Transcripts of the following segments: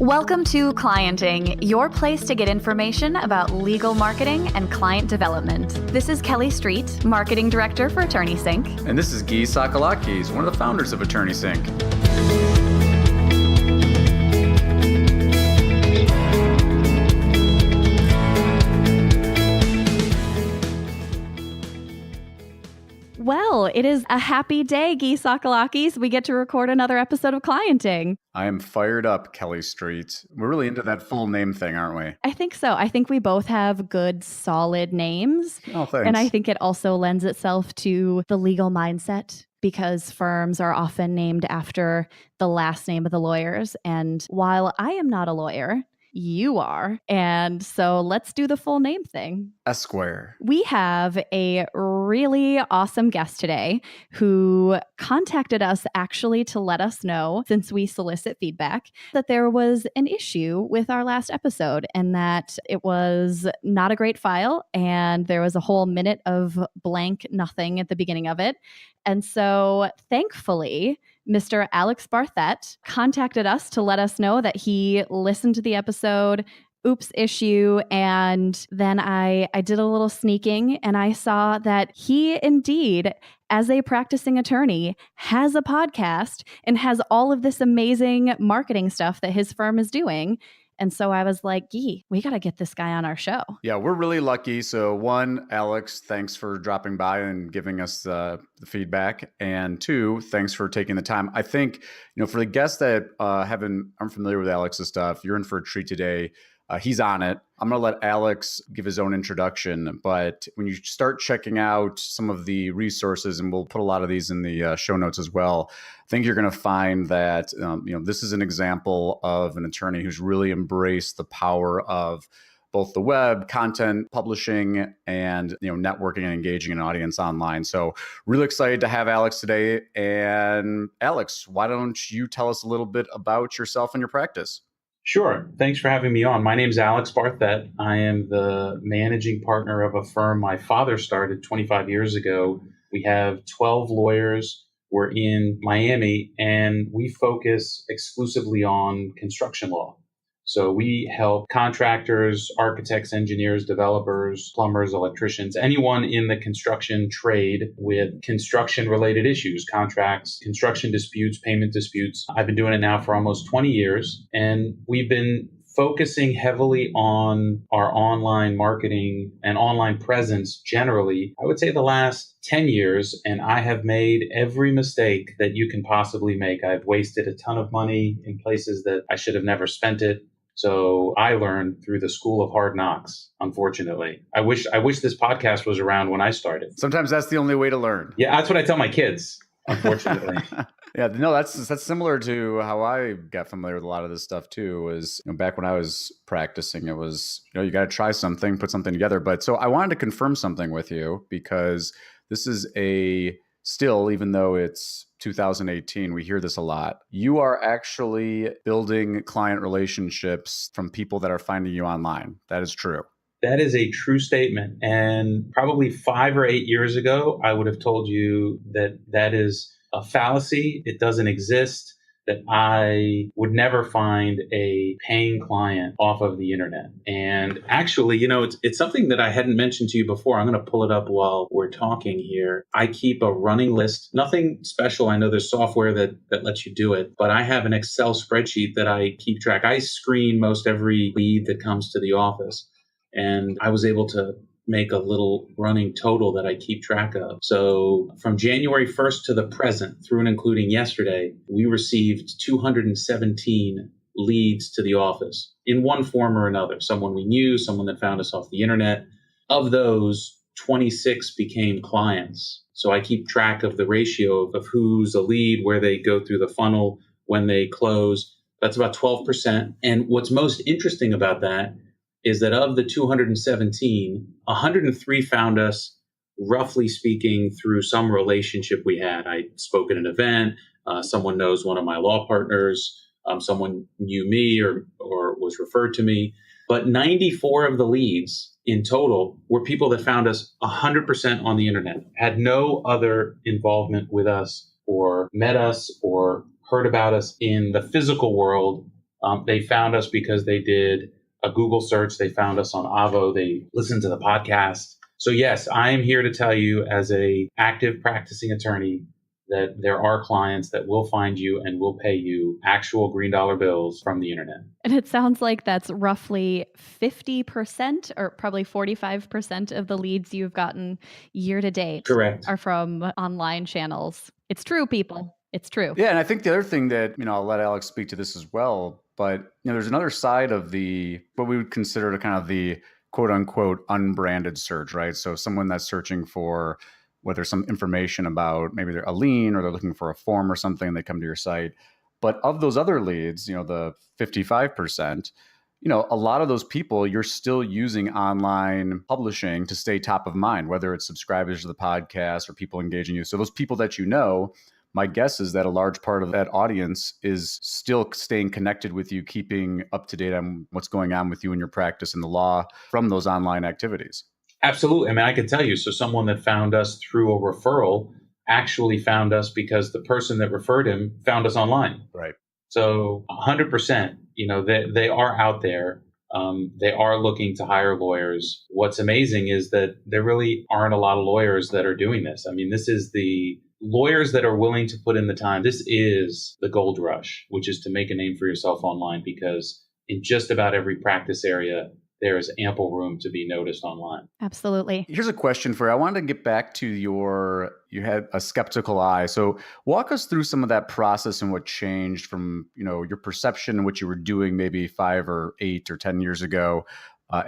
Welcome to Clienting, your place to get information about legal marketing and client development. This is Kelly Street, Marketing Director for Attorney Sync. And this is Tsakalakis, one of the founders of Attorney Sync. Well, it is a happy day, Tsakalakis. We get to record another episode of Clienting. I am fired up, Kelly Street. We're really into that full name thing, aren't we? I think so. I think we both have good, solid names. Oh, thanks. And I think it also lends itself to the legal mindset because firms are often named after the last name of the lawyers. And while I am not a lawyer, you are. And so let's do the full name thing. Esquire. We have a really awesome guest today who contacted us actually to let us know, since we solicit feedback, that there was an issue with our last episode and that it was not a great file and there was a whole minute of blank nothing at the beginning of it. And so thankfully, Mr. Alex Barthet contacted us to let us know that he listened to the episode, oops issue, and then I did a little sneaking and I saw that he indeed, as a practicing attorney, has a podcast and has all of this amazing marketing stuff that his firm is doing. And so I was like, we got to get this guy on our show. Yeah, we're really lucky. So one, Alex, thanks for dropping by and giving us the feedback. And two, thanks for taking the time. I think, for the guests that aren't familiar with Alex's stuff, you're in for a treat today. He's on it. I'm going to let Alex give his own introduction. But when you start checking out some of the resources, and we'll put a lot of these in the show notes as well, I think you're going to find that this is an example of an attorney who's really embraced the power of both the web, content publishing, and networking and engaging an audience online. So really excited to have Alex today. And Alex, why don't you tell us a little bit about yourself and your practice? Sure. Thanks for having me on. My name is Alex Barthet. I am the managing partner of a firm my father started 25 years ago. We have 12 lawyers. We're in Miami, and we focus exclusively on construction law. So we help contractors, architects, engineers, developers, plumbers, electricians, anyone in the construction trade with construction-related issues, contracts, construction disputes, payment disputes. I've been doing it now for almost 20 years, and we've been focusing heavily on our online marketing and online presence generally, I would say the last 10 years, and I have made every mistake that you can possibly make. I've wasted a ton of money in places that I should have never spent it. So I learned through the school of hard knocks, unfortunately. I wish this podcast was around when I started. Sometimes that's the only way to learn. Yeah, that's what I tell my kids, unfortunately. Yeah, no, that's similar to how I got familiar with a lot of this stuff too. Was back when I was practicing, it was you got to try something, put something together. But so I wanted to confirm something with you because this is still, even though it's 2018, we hear this a lot. You are actually building client relationships from people that are finding you online. That is true. That is a true statement. And probably 5 or 8 years ago, I would have told you that is a fallacy. It doesn't exist, that I would never find a paying client off of the internet. And actually, it's something that I hadn't mentioned to you before. I'm going to pull it up while we're talking here. I keep a running list, nothing special. I know there's software that lets you do it, but I have an Excel spreadsheet that I keep track. I screen most every lead that comes to the office. And I was able to make a little running total that I keep track of. So from January 1st to the present, through and including yesterday, we received 217 leads to the office in one form or another. Someone we knew, someone that found us off the internet. Of those, 26 became clients. So I keep track of the ratio of who's a lead, where they go through the funnel, when they close. That's about 12%. And what's most interesting about that is that of the 217, 103 found us, roughly speaking, through some relationship we had. I spoke at an event, someone knows one of my law partners, someone knew me or was referred to me. But 94 of the leads in total were people that found us 100% on the internet, had no other involvement with us or met us or heard about us in the physical world They found us because they did a Google search. They found us on Avo. They listened to the podcast. So yes, I am here to tell you as a active practicing attorney that there are clients that will find you and will pay you actual green dollar bills from the internet. And it sounds like that's roughly 50% or probably 45% of the leads you've gotten year to date. Correct. Are from online channels. It's true, people. It's true. Yeah, and I think the other thing that, I'll let Alex speak to this as well, but, there's another side of what we would consider to kind of the quote unquote unbranded search, right? So someone that's searching for whether some information about maybe they're a lien or they're looking for a form or something, and they come to your site. But of those other leads, the 55%, a lot of those people, you're still using online publishing to stay top of mind, whether it's subscribers to the podcast or people engaging you. So those people that my guess is that a large part of that audience is still staying connected with you, keeping up to date on what's going on with you in your practice and the law from those online activities. Absolutely. I mean, I can tell you, so someone that found us through a referral actually found us because the person that referred him found us online. Right. So 100%, they are out there. They are looking to hire lawyers. What's amazing is that there really aren't a lot of lawyers that are doing this. I mean, this is the lawyers that are willing to put in the time. This is the gold rush, which is to make a name for yourself online, because in just about every practice area, there is ample room to be noticed online. Absolutely. Here's a question for you. I wanted to get back to you had a skeptical eye. So walk us through some of that process and what changed from, your perception and what you were doing maybe 5 or 8 or 10 years ago,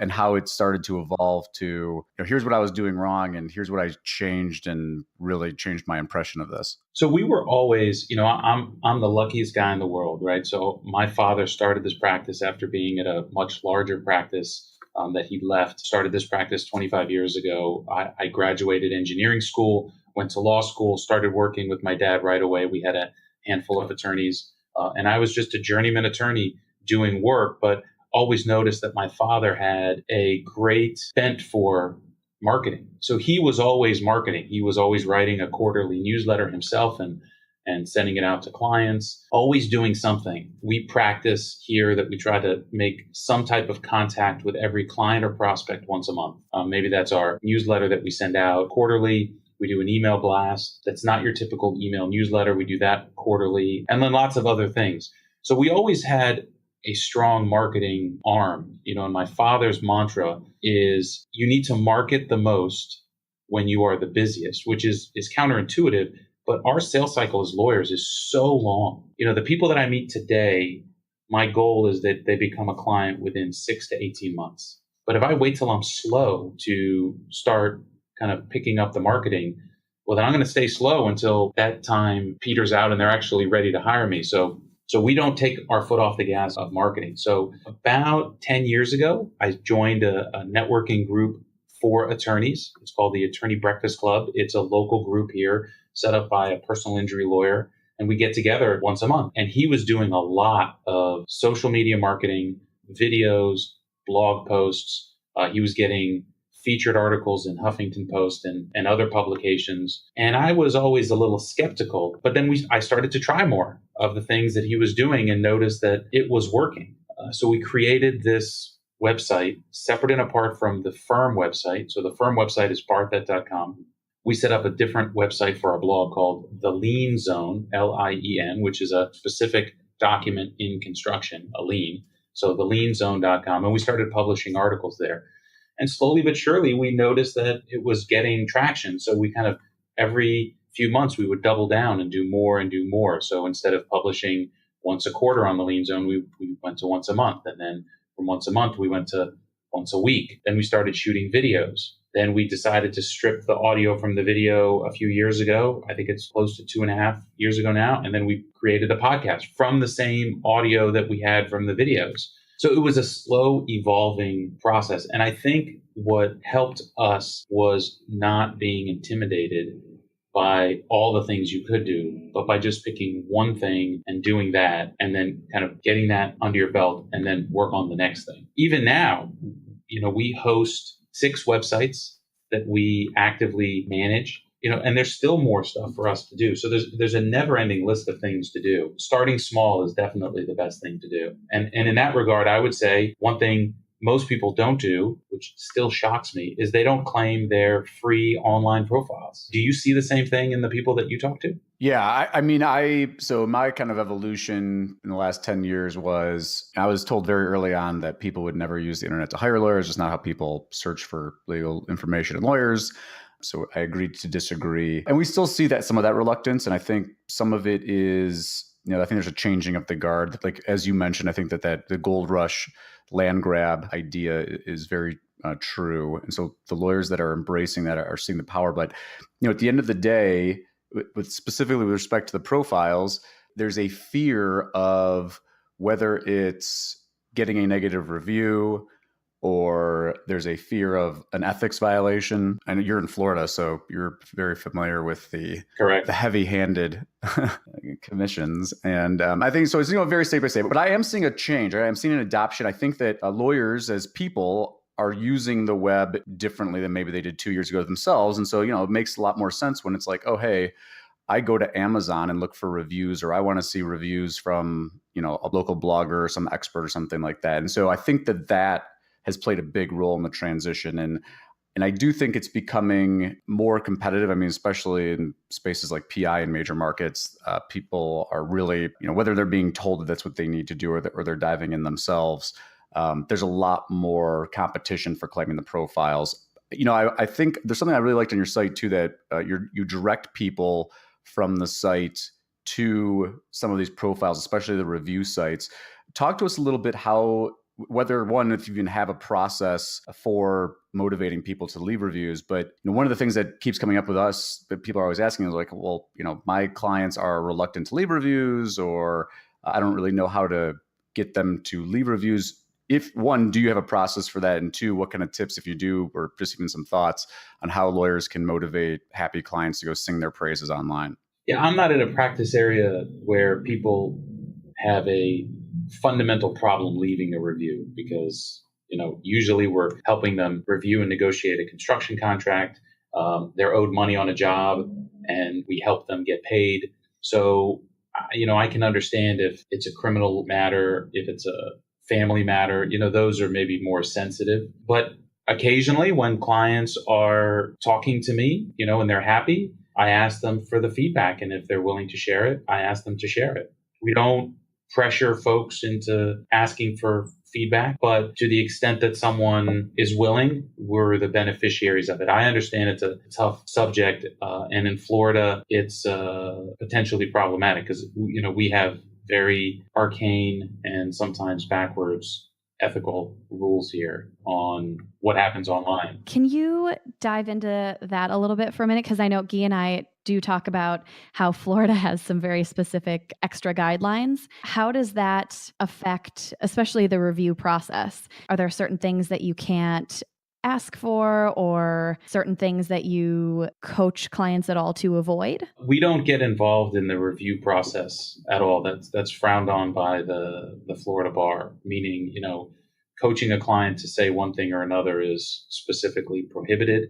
and how it started to evolve to, here's what I was doing wrong and here's what I changed and really changed my impression of this. So we were always, I'm the luckiest guy in the world, right? So my father started this practice after being at a much larger practice that he left, started this practice 25 years ago. I graduated engineering school, went to law school, started working with my dad right away. We had a handful of attorneys, and I was just a journeyman attorney doing work, but always noticed that my father had a great bent for marketing. So he was always marketing. He was always writing a quarterly newsletter himself and sending it out to clients, always doing something. We practice here that we try to make some type of contact with every client or prospect once a month. Maybe that's our newsletter that we send out quarterly. We do an email blast. That's not your typical email newsletter. We do that quarterly, and then lots of other things. So we always had a strong marketing arm, and my father's mantra is you need to market the most when you are the busiest, which is counterintuitive, but our sales cycle as lawyers is so long. The people that I meet today, my goal is that they become a client within 6 to 18 months. But if I wait till I'm slow to start kind of picking up the marketing, well, then I'm going to stay slow until that time peters out and they're actually ready to hire me. So we don't take our foot off the gas of marketing. So about 10 years ago, I joined a networking group for attorneys. It's called the Attorney Breakfast Club. It's a local group here set up by a personal injury lawyer. And we get together once a month. And he was doing a lot of social media marketing, videos, blog posts. He was getting featured articles in Huffington Post and other publications. And I was always a little skeptical, but then I started to try more of the things that he was doing and noticed that it was working. So we created this website separate and apart from the firm website. So the firm website is barthet.com. We set up a different website for our blog called The Lien Zone, LIEN, which is a specific document in construction, a lien. So thelienzone.com. And we started publishing articles there. And slowly but surely, we noticed that it was getting traction. So we kind of, every few months, we would double down and do more and do more. So instead of publishing once a quarter on the Lien Zone, we went to once a month. And then from once a month, we went to once a week. Then we started shooting videos. Then we decided to strip the audio from the video a few years ago. I think it's close to 2.5 years ago now. And then we created a podcast from the same audio that we had from the videos. So it was a slow evolving process. And I think what helped us was not being intimidated by all the things you could do, but by just picking one thing and doing that, and then kind of getting that under your belt and then work on the next thing. Even now, we host 6 websites that we actively manage. and there's still more stuff for us to do. So there's a never ending list of things to do. Starting small is definitely the best thing to do. And in that regard, I would say one thing most people don't do, which still shocks me, is they don't claim their free online profiles. Do you see the same thing in the people that you talk to? Yeah, so my kind of evolution in the last 10 years was, I was told very early on that people would never use the internet to hire lawyers. It's not how people search for legal information and lawyers. So I agreed to disagree. And we still see some of that reluctance. And I think some of it is, I think there's a changing of the guard. Like, as you mentioned, I think that the gold rush land grab idea is very true. And so the lawyers that are embracing that are seeing the power. But, at the end of the day, specifically with respect to the profiles, there's a fear of whether it's getting a negative review or there's a fear of an ethics violation. I know you're in Florida, so you're very familiar with the heavy-handed commissions. And I think so. It's very state by state. But I am seeing a change. Right? I'm seeing an adoption. I think that lawyers as people are using the web differently than maybe they did 2 years ago themselves. And so, it makes a lot more sense when it's like, oh, hey, I go to Amazon and look for reviews, or I want to see reviews from, a local blogger or some expert or something like that. And so I think that has played a big role in the transition. And I do think it's becoming more competitive. I mean, especially in spaces like PI in major markets, people are really, whether they're being told that that's what they need to do or they're diving in themselves, there's a lot more competition for claiming the profiles. I think there's something I really liked on your site too, that you direct people from the site to some of these profiles, especially the review sites. Talk to us a little bit if you even have a process for motivating people to leave reviews. But one of the things that keeps coming up with us that people are always asking is like, well, my clients are reluctant to leave reviews, or I don't really know how to get them to leave reviews. If one, do you have a process for that? And two, what kind of tips, if you do, or just even some thoughts on how lawyers can motivate happy clients to go sing their praises online? Yeah, I'm not in a practice area where people have a fundamental problem leaving a review because, usually we're helping them review and negotiate a construction contract. They're owed money on a job and we help them get paid. So, I can understand if it's a criminal matter, if it's a family matter, those are maybe more sensitive. But occasionally when clients are talking to me, and they're happy, I ask them for the feedback. And if they're willing to share it, I ask them to share it. We don't pressure folks into asking for feedback, but to the extent that someone is willing, we're the beneficiaries of it. I understand it's a tough subject, and in Florida, it's potentially problematic because we have very arcane and sometimes backwards ethical rules here on what happens online. Can you dive into that a little bit for a minute? Because I know Guy and I do talk about how Florida has some very specific extra guidelines. How does that affect, especially the review process? Are there certain things that you can't ask for, or certain things that you coach clients at all to avoid? We don't get involved in the review process at all. That's frowned on by the Florida bar, meaning, coaching a client to say one thing or another is specifically prohibited.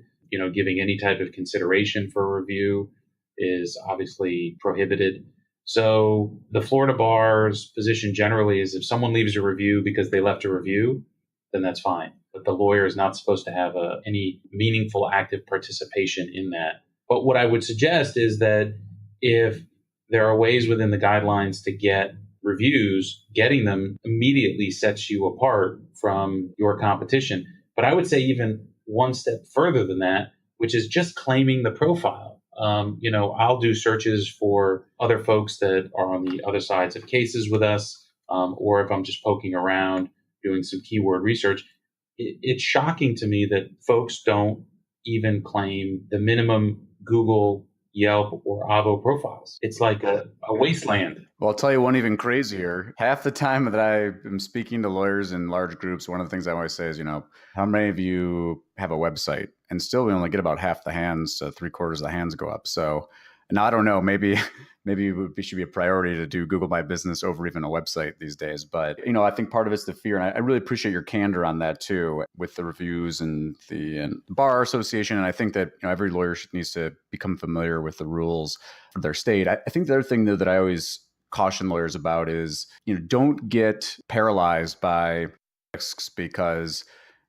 Giving any type of consideration for a review is obviously prohibited. So the Florida bar's position generally is if someone leaves a review because they left a review, then that's fine. But the lawyer is not supposed to have any meaningful active participation in that. But what I would suggest is that if there are ways within the guidelines to get reviews, getting them immediately sets you apart from your competition. But I would say even one step further than that, which is just claiming the profile. I'll do searches for other folks that are on the other sides of cases with us, or if I'm just poking around doing some keyword research. It's shocking to me that folks don't even claim the minimum Google, Yelp, or Avvo profiles. It's like a wasteland. Well, I'll tell you one even crazier. Half the time that I am speaking to lawyers in large groups, one of the things I always say is, how many of you have a website? And still we only get about half the hands to 3/4 of the hands go up. So And I don't know, maybe it should be a priority to do Google My Business over even a website these days. But, I think part of it's the fear. And I really appreciate your candor on that too, with the reviews and the Bar Association. And I think that, every lawyer needs to become familiar with the rules for their state. I think the other thing though that I always caution lawyers about is, don't get paralyzed by risks because,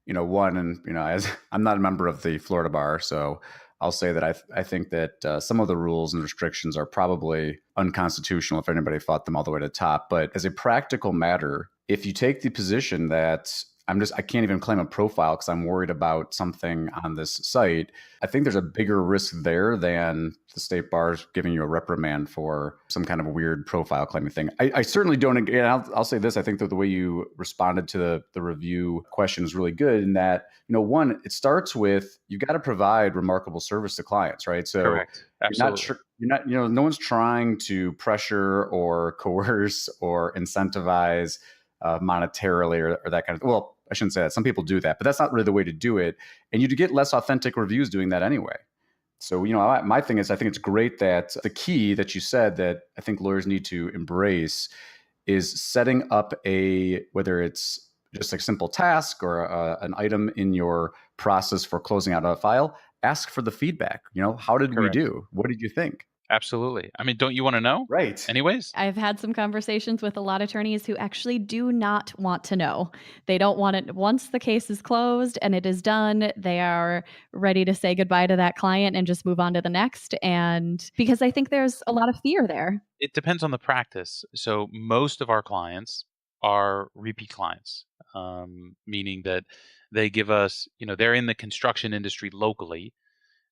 one, and, as I'm not a member of the Florida Bar, so I'll say that I think that some of the rules and restrictions are probably unconstitutional if anybody fought them all the way to the top. But as a practical matter, if you take the position that I can't even claim a profile because I'm worried about something on this site, I think there's a bigger risk there than the state bar giving you a reprimand for some kind of weird profile claiming thing. I certainly don't, and I'll say this, I think that the way you responded to the review question is really good in that, one, it starts with, you got to provide remarkable service to clients, right? So Correct. Absolutely. you're not, no one's trying to pressure or coerce or incentivize monetarily or that kind of, well, I shouldn't say that. Some people do that, but that's not really the way to do it. And you get less authentic reviews doing that anyway. So, my thing is, I think it's great that the key that you said that I think lawyers need to embrace is setting up whether it's just a simple task or an item in your process for closing out a file, ask for the feedback. How did we do? What did you think? Absolutely. I mean, don't you want to know? Right. Anyways. I've had some conversations with a lot of attorneys who actually do not want to know. They don't want it. Once the case is closed and it is done, they are ready to say goodbye to that client and just move on to the next. And because I think there's a lot of fear there. It depends on the practice. So most of our clients are repeat clients, meaning that they give us, they're in the construction industry locally.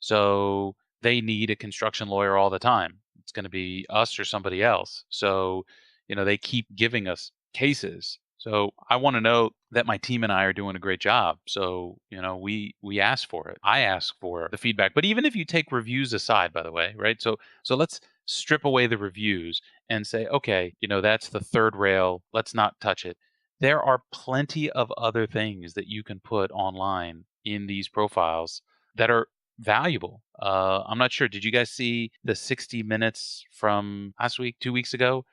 So they need a construction lawyer all the time. It's going to be us or somebody else. So, they keep giving us cases. So I want to know that my team and I are doing a great job. So, we ask for it. I ask for the feedback. But even if you take reviews aside, by the way, right? So let's strip away the reviews and say, okay, that's the third rail. Let's not touch it. There are plenty of other things that you can put online in these profiles that are valuable. I'm not sure. Did you guys see the 60 Minutes from last week, 2 weeks ago,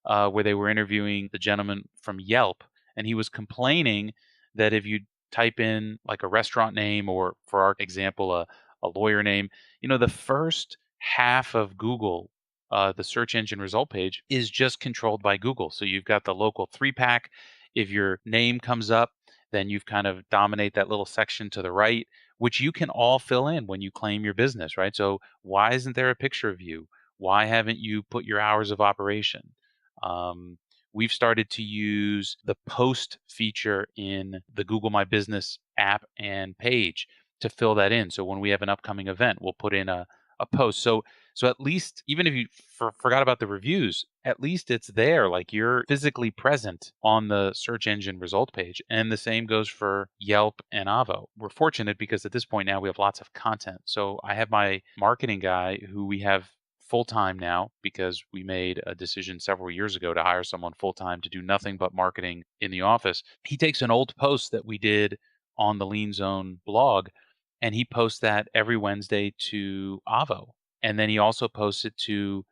where they were interviewing the gentleman from Yelp, and he was complaining that if you type in like a restaurant name or, for our example, a lawyer name, the first half of Google, the search engine result page, is just controlled by Google. So you've got the local 3-pack. If your name comes up, then you've kind of dominate that little section to the right, which you can all fill in when you claim your business, right? So why isn't there a picture of you? Why haven't you put your hours of operation? We've started to use the post feature in the Google My Business app and page to fill that in. So when we have an upcoming event, we'll put in a post. So at least, even if you forgot about the reviews, at least it's there. Like, you're physically present on the search engine result page. And the same goes for Yelp and Avo. We're fortunate because at this point now we have lots of content. So I have my marketing guy who we have full-time now because we made a decision several years ago to hire someone full-time to do nothing but marketing in the office. He takes an old post that we did on the Lean Zone blog, and he posts that every Wednesday to Avo. And then he also posts it to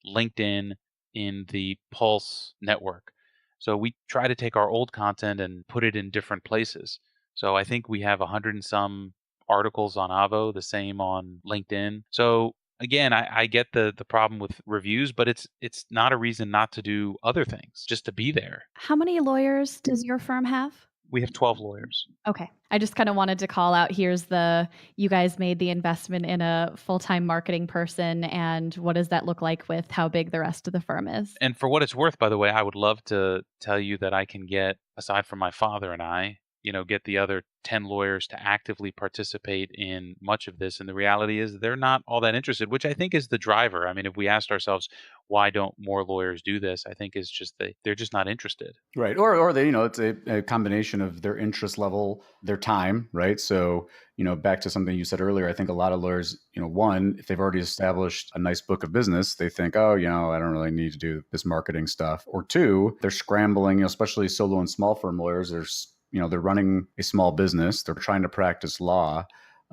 LinkedIn in the Pulse network. So we try to take our old content and put it in different places. So I think we have 100 and some articles on Avo, the same on LinkedIn. So again, I get the problem with reviews, but it's not a reason not to do other things, just to be there. How many lawyers does your firm have? We have 12 lawyers. Okay. I just kind of wanted to call out, you guys made the investment in a full-time marketing person, and what does that look like with how big the rest of the firm is? And for what it's worth, by the way, I would love to tell you that I can get, aside from my father and I, get the other 10 lawyers to actively participate in much of this. And the reality is they're not all that interested, which I think is the driver. I mean, if we asked ourselves, why don't more lawyers do this? I think is just they're just not interested. Right. Or they, it's a combination of their interest level, their time, right? So, back to something you said earlier, I think a lot of lawyers, one, if they've already established a nice book of business, they think, oh, I don't really need to do this marketing stuff. Or two, they're scrambling, especially solo and small firm lawyers. They're running a small business. They're trying to practice law.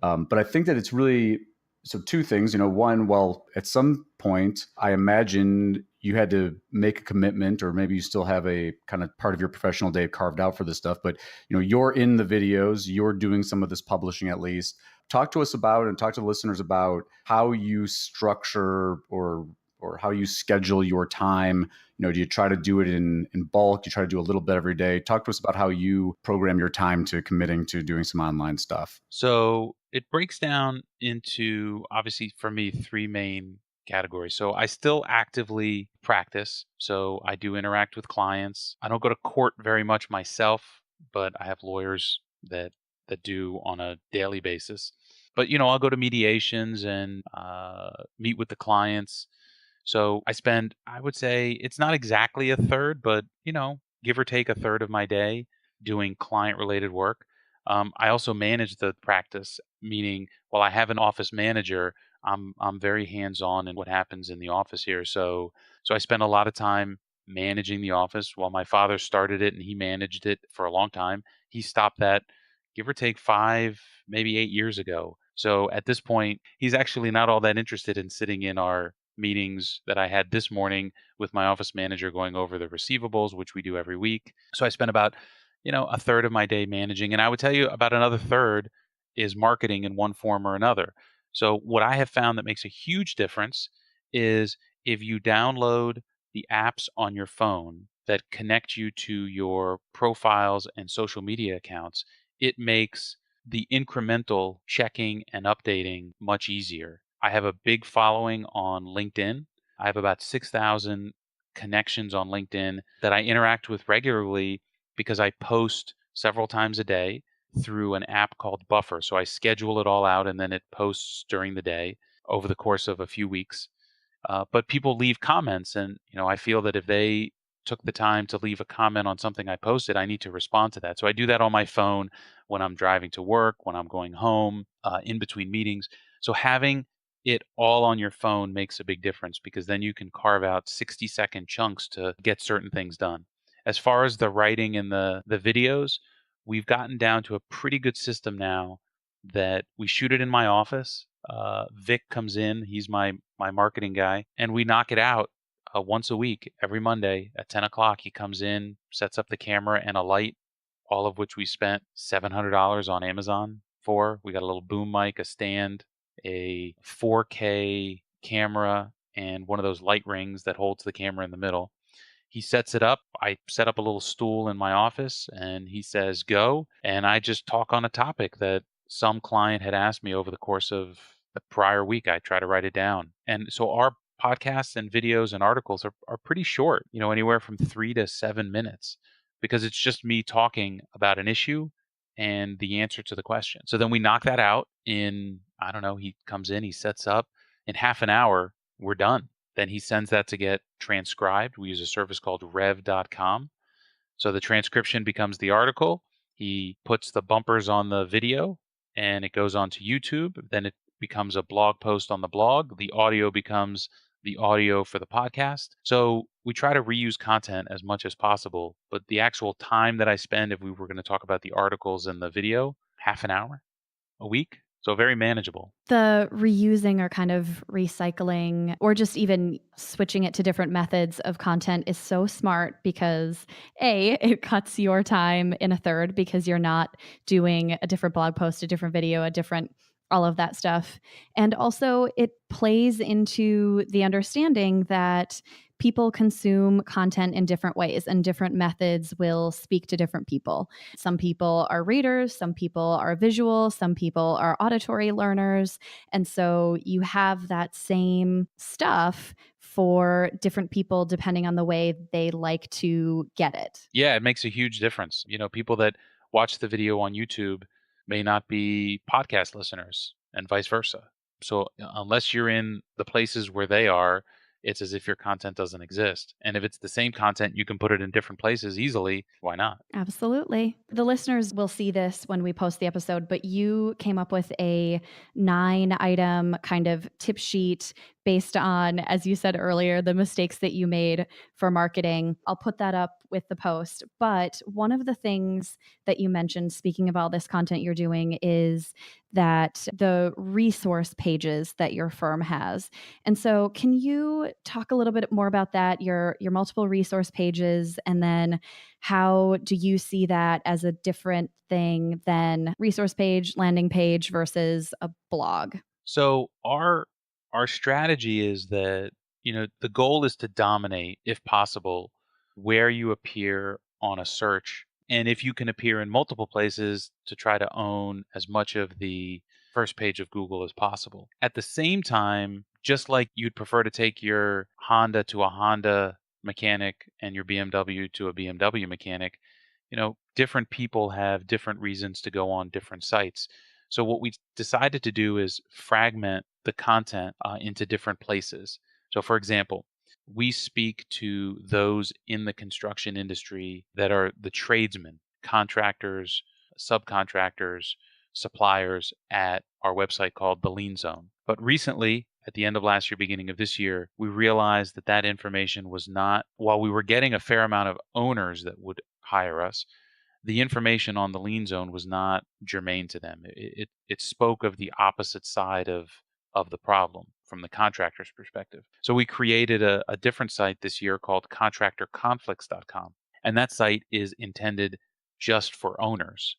But I think that it's really So two things, one, well, at some point, I imagine you had to make a commitment, or maybe you still have a kind of part of your professional day carved out for this stuff, but you're in the videos, you're doing some of this publishing at least. Talk to us about, and talk to the listeners about, how you structure or how you schedule your time. Do you try to do it in bulk? Do you try to do a little bit every day? Talk to us about how you program your time to committing to doing some online stuff. So it breaks down into, obviously, for me, three main categories. So I still actively practice. So I do interact with clients. I don't go to court very much myself, but I have lawyers that do on a daily basis. But I'll go to mediations and meet with the clients. So I spend, I would say, it's not exactly a third, but give or take a third of my day doing client related work. I also manage the practice, meaning while I have an office manager, I'm very hands on in what happens in the office here. So I spend a lot of time managing the office. While my father started it and he managed it for a long time, he stopped that, give or take 5, maybe 8 years ago. So at this point, he's actually not all that interested in sitting in our meetings that I had this morning with my office manager going over the receivables, which we do every week. So I spent about a third of my day managing. And I would tell you about another third is marketing in one form or another. So what I have found that makes a huge difference is if you download the apps on your phone that connect you to your profiles and social media accounts, it makes the incremental checking and updating much easier. I have a big following on LinkedIn. I have about 6,000 connections on LinkedIn that I interact with regularly because I post several times a day through an app called Buffer. So I schedule it all out and then it posts during the day over the course of a few weeks. But people leave comments, and I feel that if they took the time to leave a comment on something I posted, I need to respond to that. So I do that on my phone when I'm driving to work, when I'm going home, in between meetings. So having it all on your phone makes a big difference because then you can carve out 60-second chunks to get certain things done. As far as the writing and the videos, we've gotten down to a pretty good system now that we shoot it in my office. Vic comes in; he's my marketing guy, and we knock it out once a week, every Monday at 10 o'clock. He comes in, sets up the camera and a light, all of which we spent $700 on Amazon for. We got a little boom mic, a stand, a 4K camera, and one of those light rings that holds the camera in the middle. He sets it up. I set up a little stool in my office and he says, go. And I just talk on a topic that some client had asked me over the course of the prior week. I try to write it down. And so our podcasts and videos and articles are pretty short, anywhere from 3 to 7 minutes, because it's just me talking about an issue and the answer to the question. So then we knock that out in, I don't know, he comes in, he sets up in half an hour, we're done. Then he sends that to get transcribed. We use a service called rev.com. So the transcription becomes the article. He puts the bumpers on the video and it goes onto YouTube. Then it becomes a blog post on the blog. The audio becomes the audio for the podcast. So we try to reuse content as much as possible. But the actual time that I spend, if we were going to talk about the articles and the video, half an hour a week. So very manageable. The reusing or kind of recycling or just even switching it to different methods of content is so smart because A, it cuts your time in a third because you're not doing a different blog post, a different video, a different all of that stuff. And also it plays into the understanding that people consume content in different ways and different methods will speak to different people. Some people are readers, some people are visual, some people are auditory learners. And so you have that same stuff for different people depending on the way they like to get it. Yeah, it makes a huge difference. People that watch the video on YouTube may not be podcast listeners and vice versa. So unless you're in the places where they are, it's as if your content doesn't exist. And if it's the same content, you can put it in different places easily. Why not? Absolutely. The listeners will see this when we post the episode, but you came up with a 9-item kind of tip sheet based on, as you said earlier, the mistakes that you made for marketing. I'll put that up with the post. But one of the things that you mentioned, speaking of all this content you're doing, is that the resource pages that your firm has. And so can you talk a little bit more about that, your multiple resource pages, and then how do you see that as a different thing than resource page, landing page versus a blog? So our strategy is that, the goal is to dominate, if possible, where you appear on a search. And if you can appear in multiple places, to try to own as much of the first page of Google as possible. At the same time, just like you'd prefer to take your Honda to a Honda mechanic and your BMW to a BMW mechanic, different people have different reasons to go on different sites. So what we decided to do is fragment the content into different places. So, for example, we speak to those in the construction industry that are the tradesmen, contractors, subcontractors, suppliers at our website called the Lean Zone. But recently, at the end of last year, beginning of this year, we realized that that information was not, while we were getting a fair amount of owners that would hire us, the information on the Lean Zone was not germane to them. It spoke of the opposite side of the problem from the contractor's perspective. So we created a different site this year called contractorconflicts.com. And that site is intended just for owners.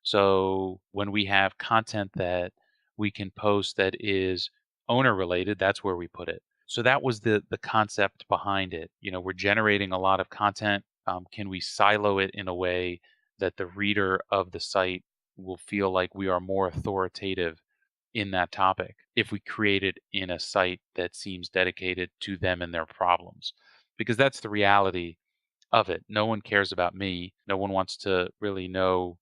So when we have content that we can post that is owner related, that's where we put it. So that was the concept behind it. We're generating a lot of content. Can we silo it in a way that the reader of the site will feel like we are more authoritative in that topic if we create it in a site that seems dedicated to them and their problems? Because that's the reality of it. No one cares about me. No one wants to really know,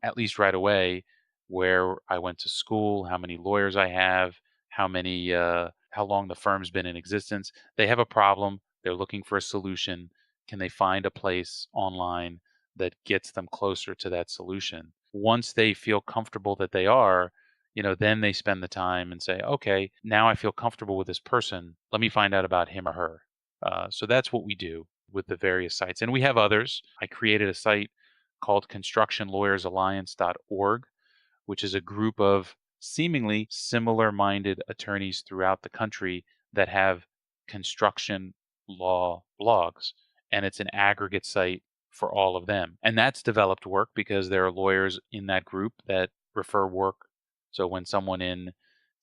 at least right away, where I went to school, how many lawyers I have, how long the firm's been in existence. They have a problem. They're looking for a solution. Can they find a place online that gets them closer to that solution? Once they feel comfortable that they are, then they spend the time and say, okay, now I feel comfortable with this person. Let me find out about him or her. So that's what we do with the various sites. And we have others. I created a site called constructionlawyersalliance.org, which is a group of seemingly similar minded attorneys throughout the country that have construction law blogs. And it's an aggregate site for all of them. And that's developed work because there are lawyers in that group that refer work. So when someone in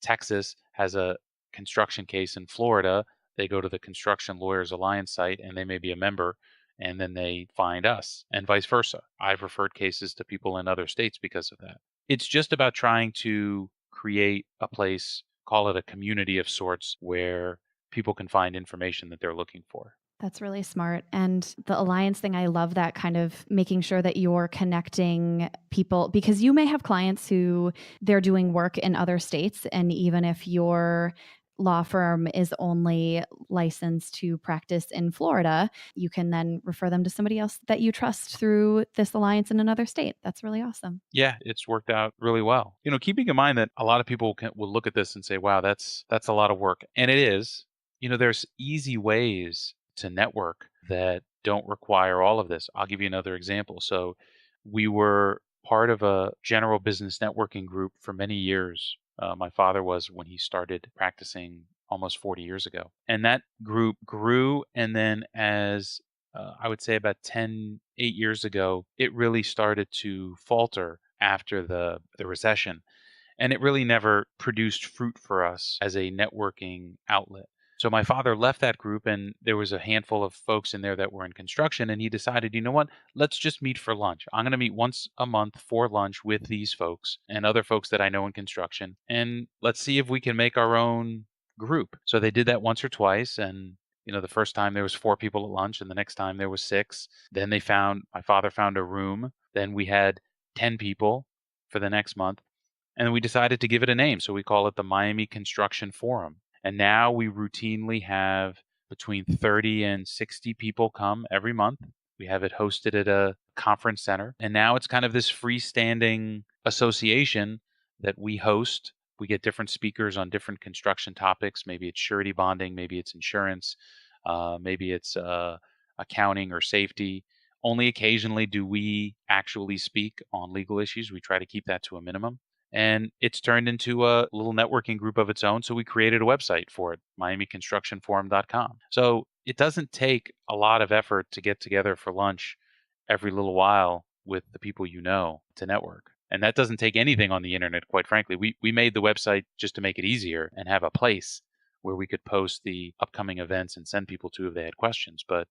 Texas has a construction case in Florida, they go to the Construction Lawyers Alliance site and they may be a member, and then they find us, and vice versa. I've referred cases to people in other states because of that. It's just about trying to create a place, call it a community of sorts, where people can find information that they're looking for. That's really smart. And the alliance thing, I love that, kind of making sure that you're connecting people, because you may have clients who they're doing work in other states. And even if your law firm is only licensed to practice in Florida, you can then refer them to somebody else that you trust through this alliance in another state. That's really awesome. Yeah, it's worked out really well. Keeping in mind that a lot of people will look at this and say, "Wow, that's a lot of work," and it is. There's easy ways to network that don't require all of this. I'll give you another example. So, we were part of a general business networking group for many years. My father was, when he started practicing almost 40 years ago, and that group grew. And then, as I would say about 8 years ago, it really started to falter after the recession. And it really never produced fruit for us as a networking outlet. So my father left that group, and there was a handful of folks in there that were in construction. And he decided, you know what? Let's just meet for lunch. I'm going to meet once a month for lunch with these folks and other folks that I know in construction. And let's see if we can make our own group. So they did that once or twice. And the first time there was 4 people at lunch, and the next time there was 6. Then my father found a room. Then we had 10 people for the next month. And we decided to give it a name. So we call it the Miami Construction Forum. And now we routinely have between 30 and 60 people come every month. We have it hosted at a conference center. And now it's kind of this freestanding association that we host We get different speakers on different construction topics. Maybe it's surety bonding, maybe it's insurance, maybe it's accounting or safety. Only occasionally do we actually speak on legal issues. We try to keep that to a minimum. And it's turned into a little networking group of its own. So we created a website for it, miamiconstructionforum.com. So it doesn't take a lot of effort to get together for lunch every little while with the people you know to network. And that doesn't take anything on the internet, quite frankly. We made the website just to make it easier and have a place where we could post the upcoming events and send people to if they had questions. But,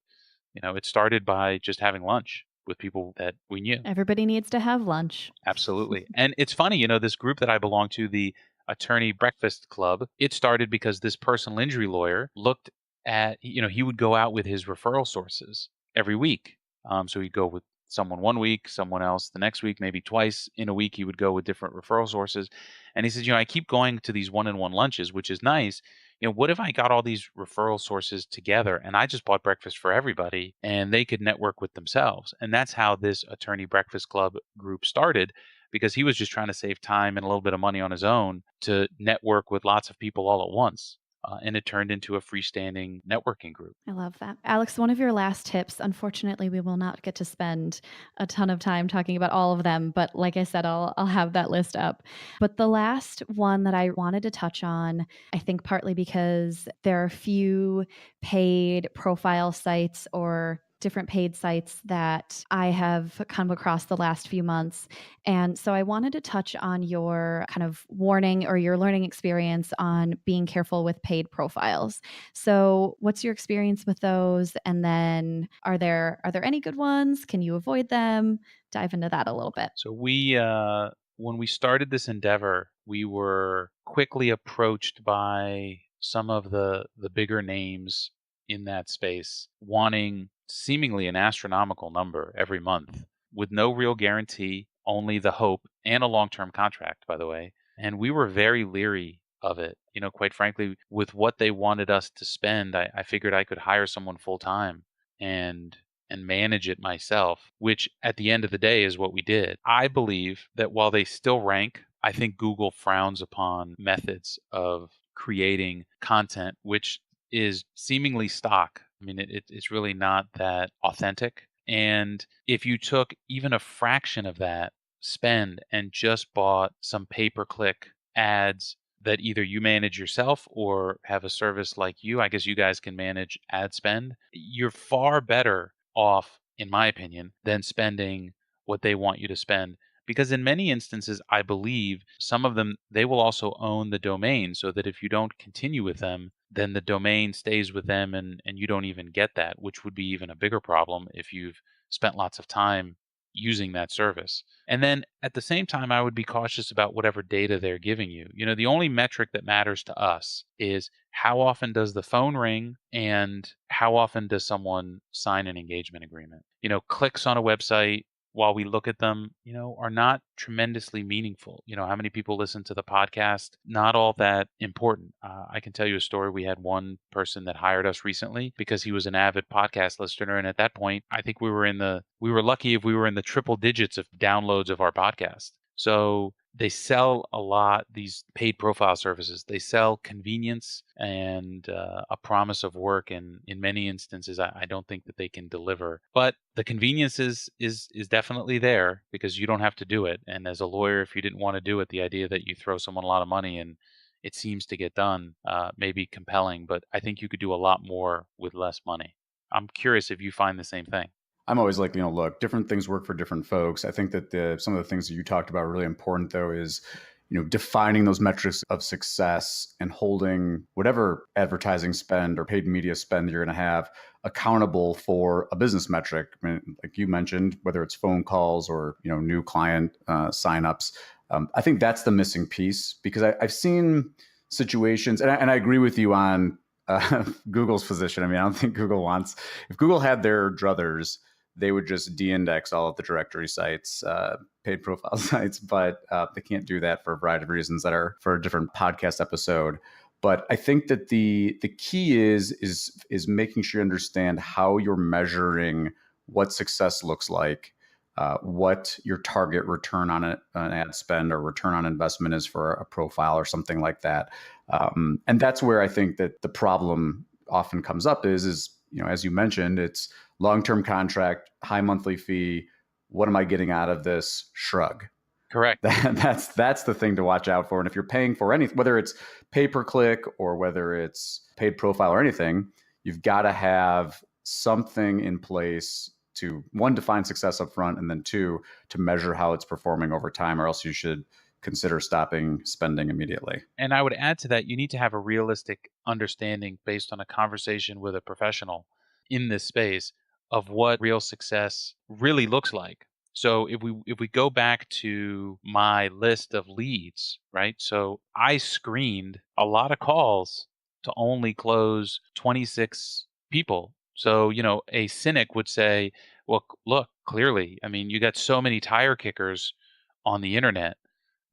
it started by just having lunch with people that we knew. Everybody needs to have lunch. Absolutely. And it's funny, this group that I belong to, the Attorney Breakfast Club, it started because this personal injury lawyer looked at, he would go out with his referral sources every week. So he'd go with someone one week, someone else the next week, maybe twice in a week, he would go with different referral sources. And he says, I keep going to these one-on-one lunches, which is nice. What if I got all these referral sources together and I just bought breakfast for everybody and they could network with themselves? And that's how this Attorney Breakfast Club group started, because he was just trying to save time and a little bit of money on his own to network with lots of people all at once. And it turned into a freestanding networking group. I love that. Alex, one of your last tips, unfortunately, we will not get to spend a ton of time talking about all of them, but like I said, I'll have that list up. But the last one that I wanted to touch on, I think partly because there are few paid profile sites or different paid sites that I have come across the last few months. And so I wanted to touch on your kind of warning or your learning experience on being careful with paid profiles. So what's your experience with those? And then are there any good ones? Can you avoid them? Dive into that a little bit. So when we started this endeavor, we were quickly approached by some of the bigger names in that space wanting seemingly an astronomical number every month with no real guarantee, only the hope, and a long-term contract, by the way. And we were very leery of it. Quite frankly, with what they wanted us to spend, I figured I could hire someone full-time and manage it myself, which at the end of the day is what we did. I believe that while they still rank, I think Google frowns upon methods of creating content which is seemingly stock. I mean, it's really not that authentic. And if you took even a fraction of that spend and just bought some pay-per-click ads that either you manage yourself or have a service like I guess you guys can manage ad spend, you're far better off, in my opinion, than spending what they want you to spend. Because in many instances, I believe some of them, they will also own the domain, so that if you don't continue with them, then the domain stays with them and you don't even get that, which would be even a bigger problem if you've spent lots of time using that service. And then at the same time, I would be cautious about whatever data they're giving you. The only metric that matters to us is how often does the phone ring and how often does someone sign an engagement agreement. Clicks on a website while we look at them, are not tremendously meaningful. How many people listen to the podcast? Not all that important. I can tell you a story. We had one person that hired us recently because he was an avid podcast listener. And at that point, I think we were lucky if we were in the triple digits of downloads of our podcast. So they sell a lot, these paid profile services. They sell convenience and a promise of work. And in many instances, I don't think that they can deliver. But the convenience is definitely there because you don't have to do it. And as a lawyer, if you didn't want to do it, the idea that you throw someone a lot of money and it seems to get done may be compelling. But I think you could do a lot more with less money. I'm curious if you find the same thing. I'm always like, look, different things work for different folks. I think that some of the things that you talked about are really important, though, is, defining those metrics of success and holding whatever advertising spend or paid media spend you're going to have accountable for a business metric. I mean, like you mentioned, whether it's phone calls or, new client signups. I think that's the missing piece, because I've seen situations, and I agree with you on Google's position. I mean, I don't think if Google had their druthers, they would just de-index all of the directory sites, paid profile sites, but they can't do that for a variety of reasons that are for a different podcast episode. But I think that the key is making sure you understand how you're measuring what success looks like, what your target return on an ad spend or return on investment is for a profile or something like that. And that's where I think that the problem often comes up is, as you mentioned, it's long-term contract, high monthly fee. What am I getting out of this? Shrug. Correct. That's the thing to watch out for. And if you're paying for anything, whether it's pay per click or whether it's paid profile or anything, you've got to have something in place to, one, define success up front, and then two, to measure how it's performing over time, or else you should consider stopping spending immediately. And I would add to that, you need to have a realistic understanding based on a conversation with a professional in this space of what real success really looks like. So if we go back to my list of leads, right? So I screened a lot of calls to only close 26 people. So, a cynic would say, well, look, clearly, I mean, you got so many tire kickers on the internet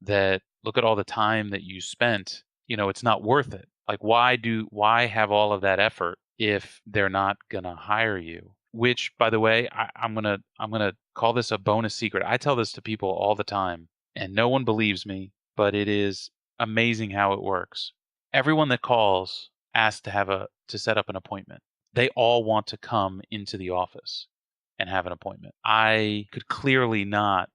that look at all the time that you spent, it's not worth it. Like, why have all of that effort if they're not gonna hire you? Which, by the way, I'm gonna call this a bonus secret. I tell this to people all the time, and no one believes me, but it is amazing how it works. Everyone that calls asks to set up an appointment. They all want to come into the office and have an appointment. I could clearly not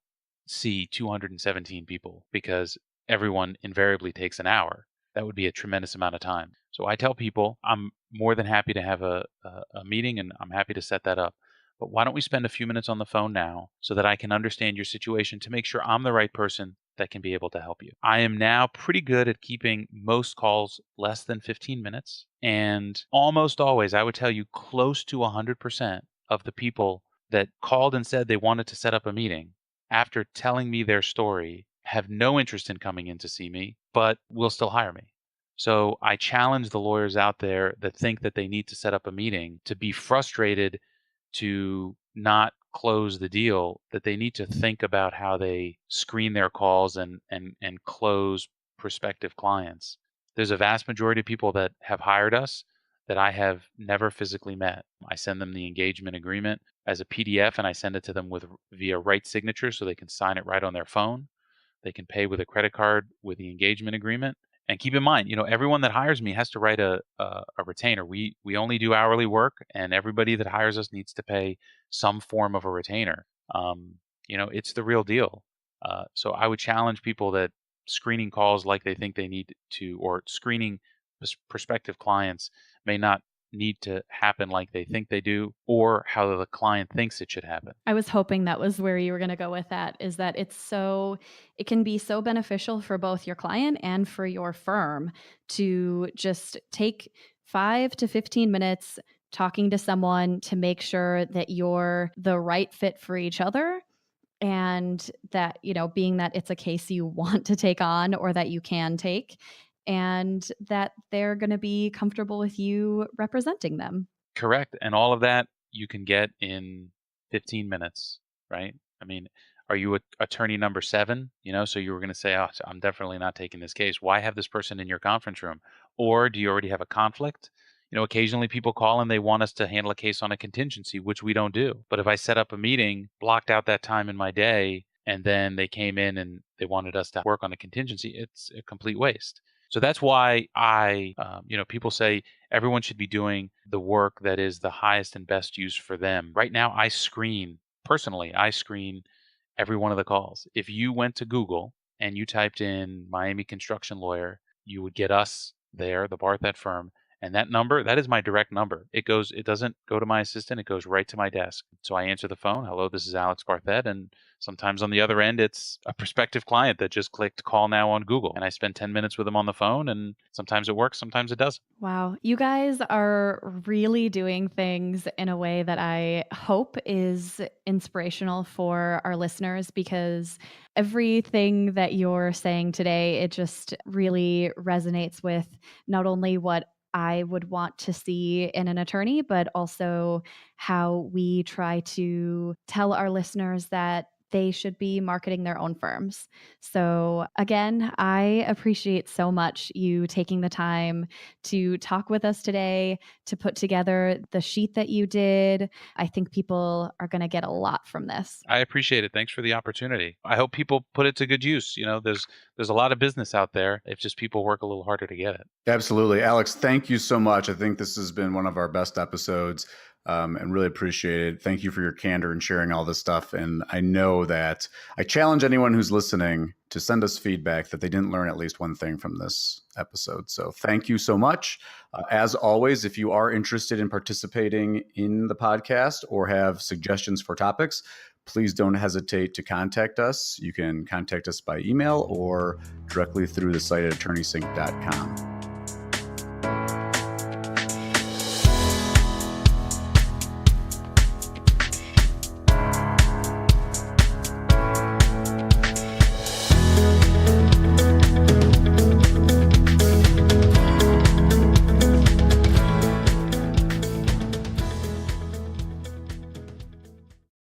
see 217 people because everyone invariably takes an hour. That would be a tremendous amount of time. So I tell people I'm more than happy to have a meeting, and I'm happy to set that up. But why don't we spend a few minutes on the phone now so that I can understand your situation to make sure I'm the right person that can be able to help you. I am now pretty good at keeping most calls less than 15 minutes. And almost always, I would tell you, close to 100% of the people that called and said they wanted to set up a meeting, after telling me their story, have no interest in coming in to see me, but will still hire me. So I challenge the lawyers out there that think that they need to set up a meeting to be frustrated to not close the deal, that they need to think about how they screen their calls and close prospective clients. There's a vast majority of people that have hired us that I have never physically met. I send them the engagement agreement as a PDF, and I send it to them via right signature so they can sign it right on their phone. They can pay with a credit card with the engagement agreement. And keep in mind, everyone that hires me has to write a retainer. We only do hourly work, and everybody that hires us needs to pay some form of a retainer. It's the real deal. So I would challenge people that screening calls like they think they need to, or screening prospective clients may not need to happen like they think they do, or how the client thinks it should happen. I was hoping that was where you were going to go with that, is that it can be so beneficial for both your client and for your firm to just take 5 to 15 minutes talking to someone to make sure that you're the right fit for each other. And that, being that it's a case you want to take on or that you can take, and that they're going to be comfortable with you representing them. Correct. And all of that you can get in 15 minutes, right? I mean, are you attorney number 7? So you were going to say, oh, I'm definitely not taking this case. Why have this person in your conference room? Or do you already have a conflict? Occasionally people call and they want us to handle a case on a contingency, which we don't do. But if I set up a meeting, blocked out that time in my day, and then they came in and they wanted us to work on a contingency, it's a complete waste. So that's why people say everyone should be doing the work that is the highest and best use for them. Right now, I screen every one of the calls. If you went to Google and you typed in Miami construction lawyer, you would get us there, the Barthet firm. And that number, that is my direct number. It doesn't go to my assistant. It goes right to my desk. So I answer the phone. Hello, this is Alex Barthet. And sometimes on the other end, it's a prospective client that just clicked call now on Google. And I spend 10 minutes with them on the phone. And sometimes it works, sometimes it doesn't. Wow. You guys are really doing things in a way that I hope is inspirational for our listeners, because everything that you're saying today, it just really resonates with not only what I would want to see in an attorney, but also how we try to tell our listeners that they should be marketing their own firms. So again, I appreciate so much you taking the time to talk with us today, to put together the sheet that you did. I think people are going to get a lot from this. I appreciate it. Thanks for the opportunity. I hope people put it to good use. There's a lot of business out there if just people work a little harder to get it. Absolutely. Alex, thank you so much. I think this has been one of our best episodes, and really appreciate it. Thank you for your candor and sharing all this stuff. And I know that I challenge anyone who's listening to send us feedback that they didn't learn at least one thing from this episode. So thank you so much. As always, if you are interested in participating in the podcast or have suggestions for topics, please don't hesitate to contact us. You can contact us by email or directly through the site at attorneysync.com.